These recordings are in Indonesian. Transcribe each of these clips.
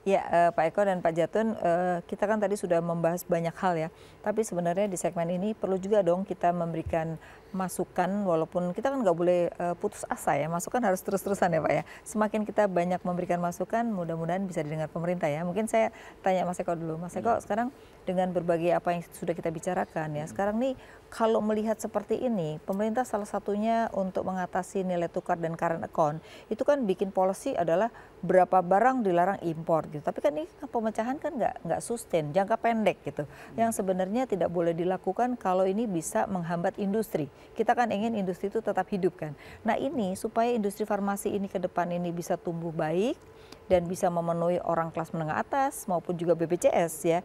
Ya, Pak Eko dan Pak Jatun, kita kan tadi sudah membahas banyak hal ya. Tapi sebenarnya di segmen ini perlu juga dong kita memberikan masukan, walaupun kita kan nggak boleh putus asa ya. Masukan harus terus-terusan ya Pak ya. Semakin kita banyak memberikan masukan, mudah-mudahan bisa didengar pemerintah ya. Mungkin saya tanya Mas Eko dulu. Mas Eko, sekarang dengan berbagai apa yang sudah kita bicarakan ya. Sekarang nih kalau melihat seperti ini, pemerintah salah satunya untuk mengatasi nilai tukar dan current account, itu kan bikin policy adalah berapa barang dilarang impor gitu. Tapi kan ini pemecahan kan nggak sustain, jangka pendek gitu. Yang sebenarnya tidak boleh dilakukan kalau ini bisa menghambat industri. Kita kan ingin industri itu tetap hidup kan. Nah ini supaya industri farmasi ini ke depan ini bisa tumbuh baik dan bisa memenuhi orang kelas menengah atas maupun juga BPJS ya.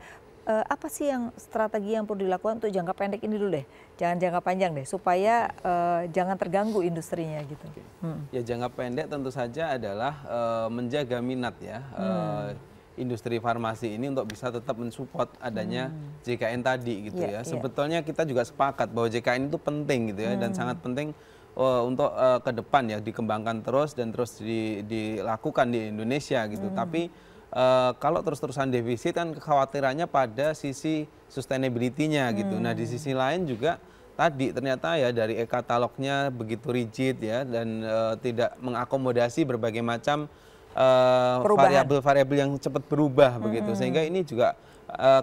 Apa sih yang strategi yang perlu dilakukan untuk jangka pendek ini dulu deh, jangan jangka panjang deh, supaya jangan terganggu industrinya gitu. Ya jangka pendek tentu saja adalah menjaga minat ya industri farmasi ini untuk bisa tetap mensupport adanya JKN tadi gitu ya. Sebetulnya kita juga sepakat bahwa JKN itu penting gitu ya dan sangat penting untuk ke depan ya dikembangkan terus dan terus dilakukan di Indonesia gitu. Tapi kalau terus-terusan defisit kan kekhawatirannya pada sisi sustainability-nya gitu. Nah di sisi lain juga tadi ternyata ya dari e-katalognya begitu rigid ya dan tidak mengakomodasi berbagai macam variabel-variabel yang cepat berubah begitu. Sehingga ini juga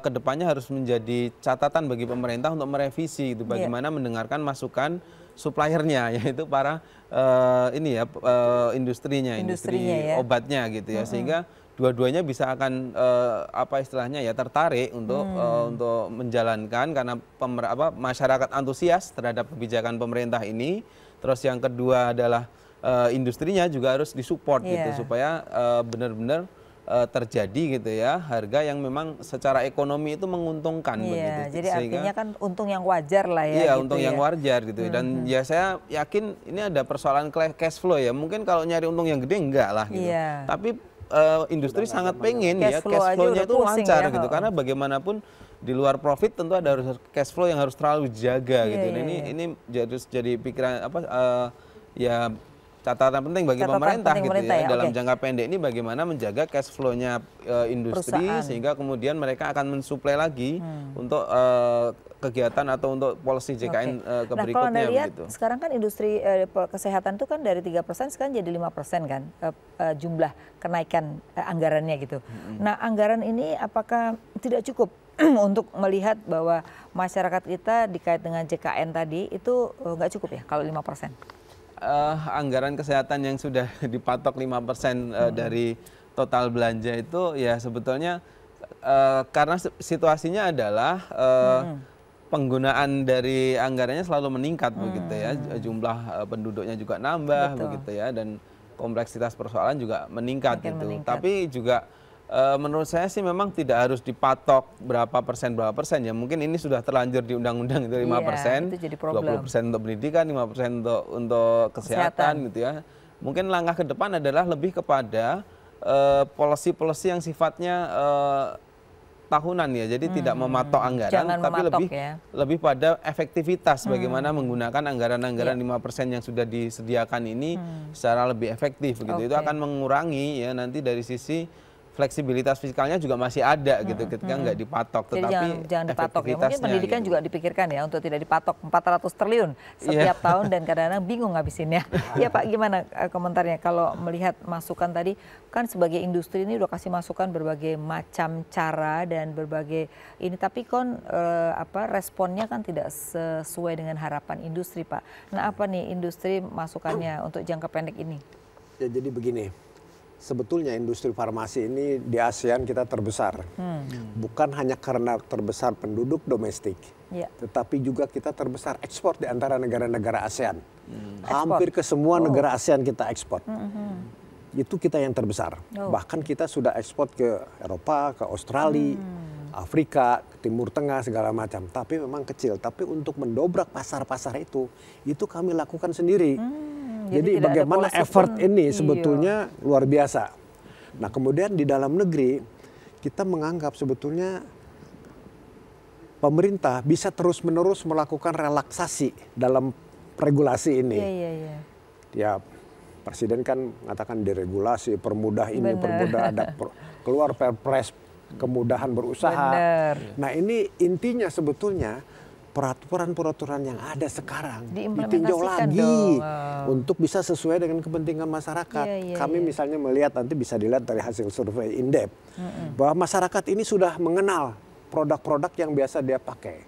kedepannya harus menjadi catatan bagi pemerintah untuk merevisi itu bagaimana mendengarkan masukan suppliernya yaitu para industrinya, industri obatnya gitu ya. Sehingga dua-duanya bisa akan apa istilahnya ya tertarik untuk menjalankan karena masyarakat antusias terhadap kebijakan pemerintah ini. Terus yang kedua adalah industrinya juga harus disupport gitu supaya benar-benar terjadi gitu ya harga yang memang secara ekonomi itu menguntungkan begitu. Jadi artinya kan untung yang wajar lah ya. Iya gitu untung yang wajar gitu dan ya saya yakin ini ada persoalan cash flow ya. Mungkin kalau nyari untung yang gede enggak lah gitu. Tapi industri sangat pengen ya cash flow-nya itu lancar gitu karena bagaimanapun di luar profit tentu ada harus cash flow yang harus terlalu dijaga gitu. Nah, ini jadi pikiran ya catatan penting bagi pemerintah gitu ya dalam jangka pendek ini bagaimana menjaga cash flow-nya industri sehingga kemudian mereka akan mensuplai lagi untuk kegiatan atau untuk policy JKN berikutnya. Nah kalau Anda lihat sekarang kan industri kesehatan itu kan dari 3% sekarang jadi 5% kan jumlah kenaikan anggarannya gitu. Nah anggaran ini apakah tidak cukup untuk melihat bahwa masyarakat kita dikait dengan JKN tadi itu nggak cukup ya kalau 5%? Anggaran kesehatan yang sudah dipatok 5% dari total belanja itu ya sebetulnya karena situasinya adalah penggunaan dari anggarannya selalu meningkat begitu ya, jumlah penduduknya juga nambah begitu ya dan kompleksitas persoalan juga meningkat gitu. Tapi juga menurut saya sih memang tidak harus dipatok berapa persen ya. Mungkin ini sudah terlanjur di undang-undang itu 5%, 20% untuk pendidikan, 5% untuk kesehatan gitu ya. Mungkin langkah ke depan adalah lebih kepada policy-policy yang sifatnya tahunan ya, jadi tidak mematok anggaran, tapi lebih pada efektivitas bagaimana menggunakan anggaran-anggaran 5% yang sudah disediakan ini secara lebih efektif begitu. Itu akan mengurangi ya nanti dari sisi fleksibilitas fiskalnya juga masih ada gitu ketika nggak dipatok. Jadi jangan dipatok ya. Mungkin pendidikan juga dipikirkan ya untuk tidak dipatok 400 triliun setiap tahun dan kadang-kadang bingung ngabisinnya. Iya Pak, gimana komentarnya kalau melihat masukan tadi kan sebagai industri ini udah kasih masukan berbagai macam cara dan berbagai ini tapi kan responnya kan tidak sesuai dengan harapan industri Pak. Nah apa nih industri masukannya untuk jangka pendek ini? Ya jadi begini. Sebetulnya industri farmasi ini di ASEAN kita terbesar. Bukan hanya karena terbesar penduduk domestik, tetapi juga kita terbesar ekspor di antara negara-negara ASEAN. Hampir ke semua negara ASEAN kita ekspor. Itu kita yang terbesar. Bahkan kita sudah ekspor ke Eropa, ke Australia, Afrika, Timur Tengah, segala macam. Tapi memang kecil. Tapi untuk mendobrak pasar-pasar itu kami lakukan sendiri. Jadi bagaimana effort ini sebetulnya luar biasa. Nah kemudian di dalam negeri kita menganggap sebetulnya pemerintah bisa terus-menerus melakukan relaksasi dalam regulasi ini. Ya Presiden kan mengatakan deregulasi, permudah ini, permudah ada keluar perpres kemudahan berusaha. Bener. Nah ini intinya sebetulnya peraturan-peraturan yang ada sekarang ditinjau lagi untuk bisa sesuai dengan kepentingan masyarakat. Kami misalnya melihat, nanti bisa dilihat dari hasil survei Indep, bahwa masyarakat ini sudah mengenal produk-produk yang biasa dia pakai.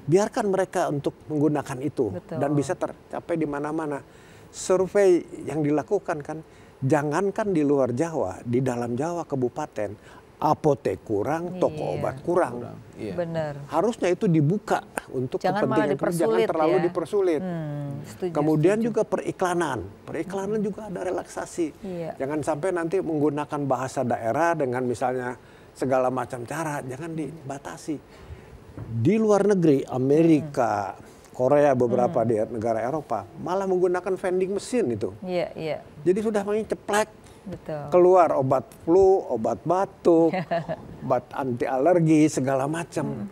Biarkan mereka untuk menggunakan itu. Betul. Dan bisa tercapai di mana-mana. Survei yang dilakukan kan, jangankan di luar Jawa, di dalam Jawa kabupaten, apotek kurang, toko obat kurang. Benar. Harusnya itu dibuka untuk kepentingan, jangan terlalu dipersulit. Kemudian juga periklanan juga ada relaksasi. Jangan sampai nanti menggunakan bahasa daerah dengan misalnya segala macam cara, jangan dibatasi. Di luar negeri, Amerika, Korea, beberapa di negara Eropa malah menggunakan vending mesin itu. Jadi sudah makin ceplek. Betul. Keluar obat flu, obat batuk, obat anti alergi, segala macam.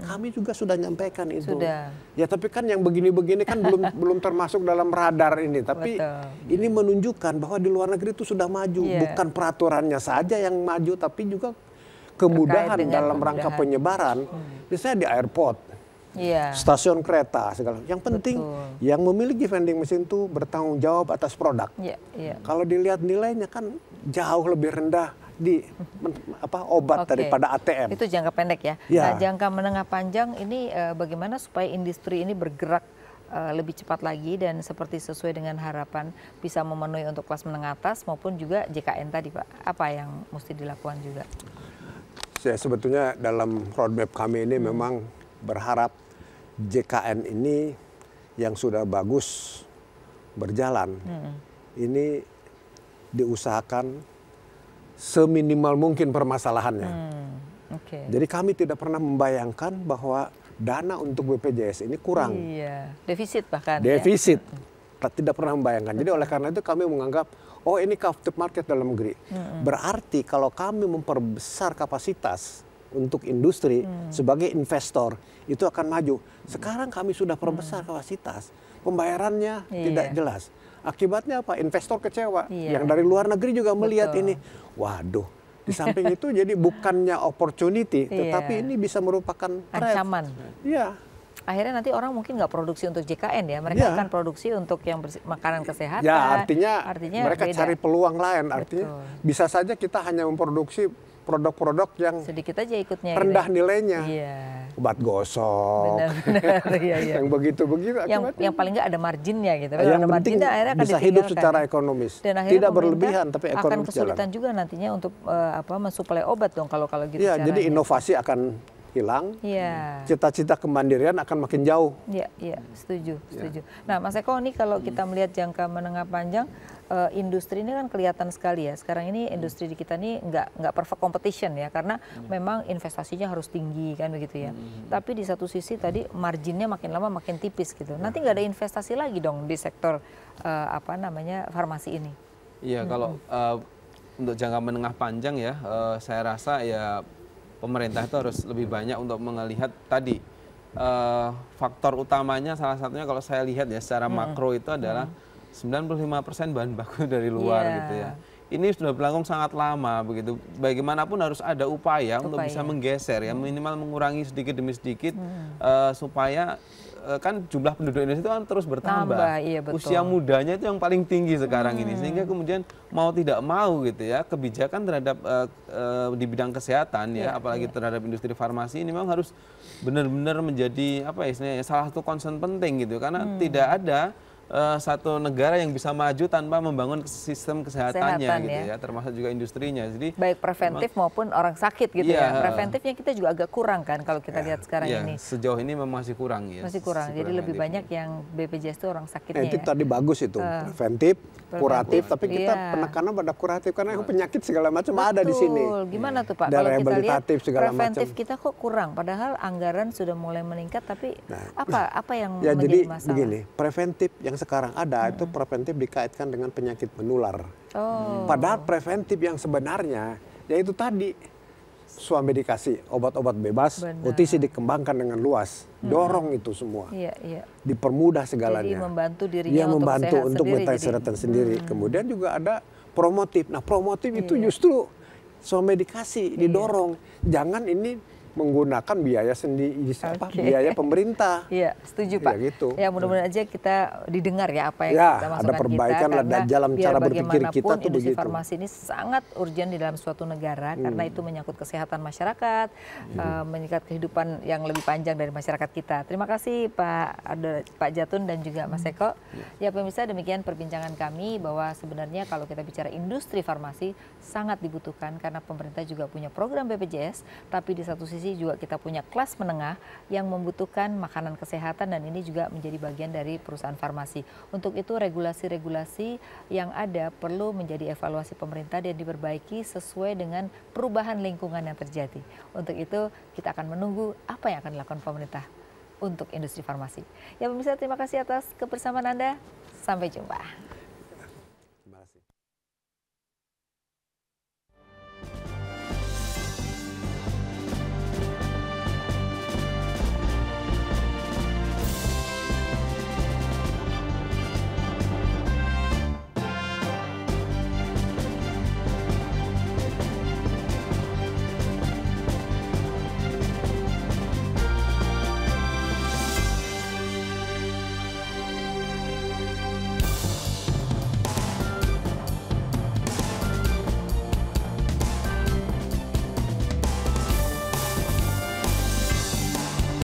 Kami juga sudah nyampaikan itu. Sudah. Ya tapi kan yang begini-begini kan belum termasuk dalam radar ini. Tapi ini menunjukkan bahwa di luar negeri itu sudah maju. Bukan peraturannya saja yang maju, tapi juga kemudahan dalam rangka penyebaran. Misalnya di airport, stasiun kereta, segala. Yang penting yang memiliki vending mesin itu bertanggung jawab atas produk. Kalau dilihat nilainya kan jauh lebih rendah di obat daripada ATM. Itu jangka pendek ya. Nah, jangka menengah panjang ini bagaimana supaya industri ini bergerak lebih cepat lagi dan seperti sesuai dengan harapan bisa memenuhi untuk kelas menengah atas maupun juga JKN tadi Pak. Apa yang mesti dilakukan juga? Ya, sebetulnya dalam roadmap kami ini memang berharap JKN ini yang sudah bagus berjalan, ini diusahakan seminimal mungkin permasalahannya. Jadi kami tidak pernah membayangkan bahwa dana untuk BPJS ini kurang. Defisit bahkan. Defisit. Tidak pernah membayangkan. Jadi oleh karena itu kami menganggap, oh ini captive market dalam negeri. Berarti kalau kami memperbesar kapasitas untuk industri sebagai investor, itu akan maju. Sekarang kami sudah perbesar kapasitas, pembayarannya tidak jelas. Akibatnya apa? Investor kecewa. Yang dari luar negeri juga melihat ini. Waduh, di samping itu jadi bukannya opportunity, tetapi ini bisa merupakan ancaman. Akhirnya nanti orang mungkin nggak produksi untuk JKN ya, mereka akan produksi untuk yang makanan kesehatan. Ya, artinya mereka cari peluang lain. Artinya bisa saja kita hanya memproduksi produk-produk yang sedikit aja ikutnya rendah nilainya. Obat gosok. Yang begitu-begitu. Yang paling nggak ada marginnya gitu. Yang penting bisa hidup secara ekonomis. Tidak berlebihan tapi ekonomis akan kesulitan juga nantinya untuk mensuplai obat dong kalau gitu. Jadi inovasi akan hilang, cita-cita kemandirian akan makin jauh. Setuju. Nah, Mas Eko, ini kalau kita melihat jangka menengah panjang, industri ini kan kelihatan sekali ya. Sekarang ini industri di kita ini nggak perfect competition ya, karena memang investasinya harus tinggi kan begitu ya. Tapi di satu sisi tadi marginnya makin lama makin tipis gitu. Nanti nggak ada investasi lagi dong di sektor farmasi ini. Iya, kalau untuk jangka menengah panjang ya, saya rasa ya pemerintah itu harus lebih banyak untuk melihat tadi faktor utamanya, salah satunya kalau saya lihat ya secara makro itu adalah 95% bahan baku dari luar gitu ya. Ini sudah berlangsung sangat lama begitu. Bagaimanapun harus ada upaya untuk bisa menggeser ya, minimal mengurangi sedikit demi sedikit supaya kan jumlah penduduk Indonesia itu kan terus bertambah. Usia mudanya itu yang paling tinggi sekarang ini, sehingga kemudian mau tidak mau gitu ya, kebijakan terhadap di bidang kesehatan ya, apalagi terhadap industri farmasi ini memang harus benar-benar menjadi istilahnya salah satu concern penting gitu, karena tidak ada satu negara yang bisa maju tanpa membangun sistem kesehatannya gitu ya, termasuk juga industrinya. Jadi baik preventif maupun orang sakit gitu ya. Preventifnya kita juga agak kurang kan kalau kita lihat sekarang ini. Sejauh ini memang masih kurang ya. Masih kurang. Jadi lebih banyak yang BPJS itu orang sakitnya. Itu tadi bagus itu, preventif, kuratif, tapi kita penekanan pada kuratif karena penyakit segala macam ada di sini. Gimana tuh Pak? Kalau kita lihat preventif kita kok kurang, padahal anggaran sudah mulai meningkat, tapi apa yang menjadi masalah? Begini, preventif yang sekarang ada itu preventif dikaitkan dengan penyakit menular. Padahal preventif yang sebenarnya yaitu tadi swamedikasi, obat-obat bebas, OTC dikembangkan dengan luas, dorong itu semua, dipermudah segalanya. Jadi membantu dirinya untuk kesehatan sendiri. Kemudian juga ada promotif. Nah promotif itu justru semua medikasi didorong. Jangan ini menggunakan biaya sendiri, biaya pemerintah. Iya, setuju Pak. Ya, gitu. Ya mudah-mudahan aja kita didengar ya apa yang kita masukkan ada perbaikan kita, lah dalam cara berpikir kita tuh industri begitu. farmasi ini sangat urgent di dalam suatu negara karena itu menyangkut kesehatan masyarakat, meningkat kehidupan yang lebih panjang dari masyarakat kita. Terima kasih Pak Jatun dan juga Mas Eko. Ya pemirsa, demikian perbincangan kami bahwa sebenarnya kalau kita bicara industri farmasi sangat dibutuhkan karena pemerintah juga punya program BPJS, tapi di satu sisi juga kita punya kelas menengah yang membutuhkan makanan kesehatan dan ini juga menjadi bagian dari perusahaan farmasi. Untuk itu regulasi-regulasi yang ada perlu menjadi evaluasi pemerintah dan diperbaiki sesuai dengan perubahan lingkungan yang terjadi. Untuk itu kita akan menunggu apa yang akan dilakukan pemerintah untuk industri farmasi. Ya pemirsa, terima kasih atas kebersamaan Anda. Sampai jumpa.